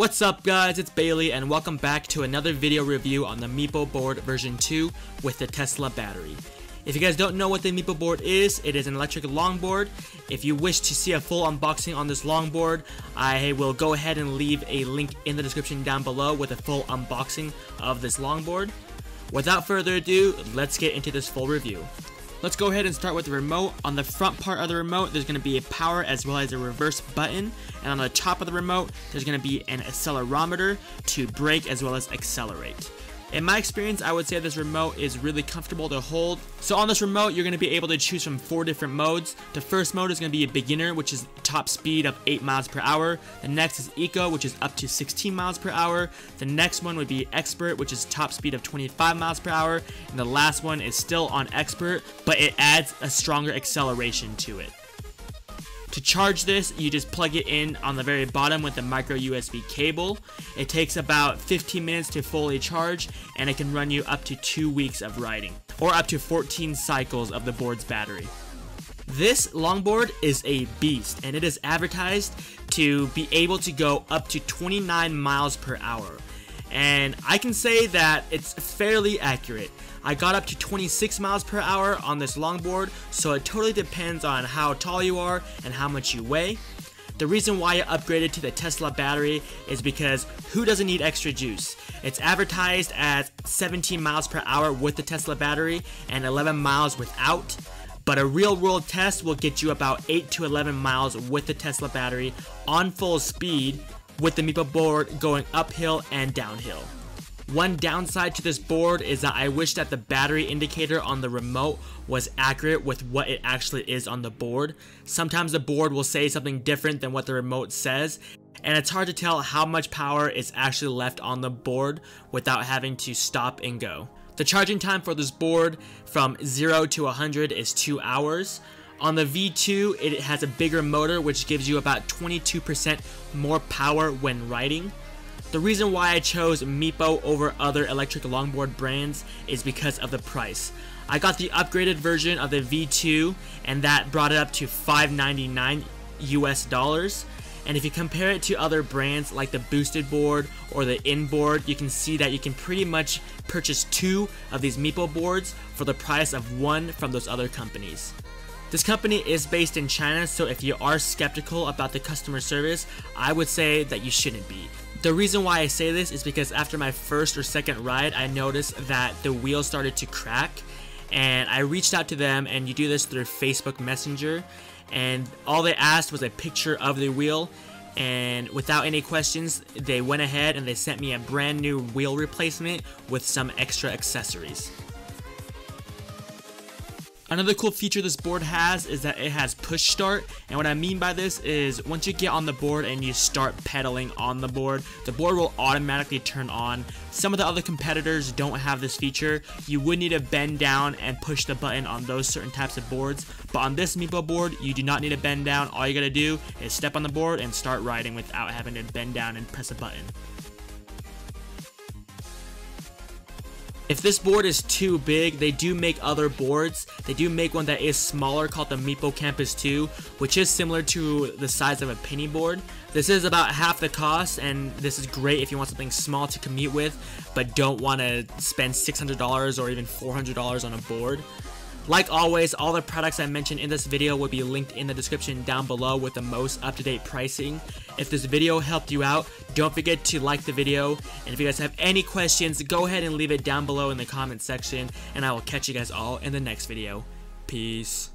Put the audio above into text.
What's up guys, it's Bailey and welcome back to another video review on the Meepo board version 2 with the Tesla battery. If you guys don't know what the Meepo board is, it is an electric longboard. If you wish to see a full unboxing on this longboard, I will go ahead and leave a link in the description down below with a full unboxing of this longboard. Without further ado, let's get into this full review. Let's go ahead and start with the remote. On the front part of the remote, there's going to be a power as well as a reverse button. And on the top of the remote, there's going to be an accelerometer to brake as well as accelerate. In my experience, I would say this remote is really comfortable to hold. So on this remote, you're going to be able to choose from 4 different modes. The first mode is going to be a beginner, which is top speed of 8 miles per hour. The next is eco, which is up to 16 miles per hour. The next one would be expert, which is top speed of 25 miles per hour. And the last one is still on expert, but it adds a stronger acceleration to it. To charge this, you just plug it in on the very bottom with the micro USB cable. It takes about 15 minutes to fully charge, and it can run you up to 2 weeks of riding, or up to 14 cycles of the board's battery. This longboard is a beast, and it is advertised to be able to go up to 29 miles per hour. And I can say that it's fairly accurate. I got up to 26 miles per hour on this longboard, so it totally depends on how tall you are and how much you weigh. The reason why I upgraded to the Tesla battery is because who doesn't need extra juice? It's advertised as 17 miles per hour with the Tesla battery and 11 miles without, but a real world test will get you about 8 to 11 miles with the Tesla battery on full speed, with the Meepo board going uphill and downhill. One downside to this board is that I wish that the battery indicator on the remote was accurate with what it actually is on the board. Sometimes the board will say something different than what the remote says, and it's hard to tell how much power is actually left on the board without having to stop and go. The charging time for this board from 0 to 100 is 2 hours. On the V2, it has a bigger motor which gives you about 22% more power when riding. The reason why I chose Meepo over other electric longboard brands is because of the price. I got the upgraded version of the V2 and that brought it up to $599 US. And if you compare it to other brands like the boosted board or the inboard, you can see that you can pretty much purchase 2 of these Meepo boards for the price of 1 from those other companies. This company is based in China, so if you are skeptical about the customer service, I would say that you shouldn't be. The reason why I say this is because after my first or second ride, I noticed that the wheel started to crack, and I reached out to them, and you do this through Facebook Messenger, and all they asked was a picture of the wheel, and without any questions, they went ahead and they sent me a brand new wheel replacement with some extra accessories. Another cool feature this board has is that it has push start, and what I mean by this is once you get on the board and you start pedaling on the board will automatically turn on. Some of the other competitors don't have this feature. You would need to bend down and push the button on those certain types of boards, but on this Meepo board you do not need to bend down. All you gotta do is step on the board and start riding without having to bend down and press a button. If this board is too big, they do make other boards. They do make one that is smaller called the Meepo Campus 2, which is similar to the size of a penny board. This is about half the cost, and this is great if you want something small to commute with, but don't want to spend $600 or even $400 on a board. Like always, all the products I mentioned in this video will be linked in the description down below with the most up-to-date pricing. If this video helped you out, don't forget to like the video, and if you guys have any questions, go ahead and leave it down below in the comment section, and I will catch you guys all in the next video. Peace.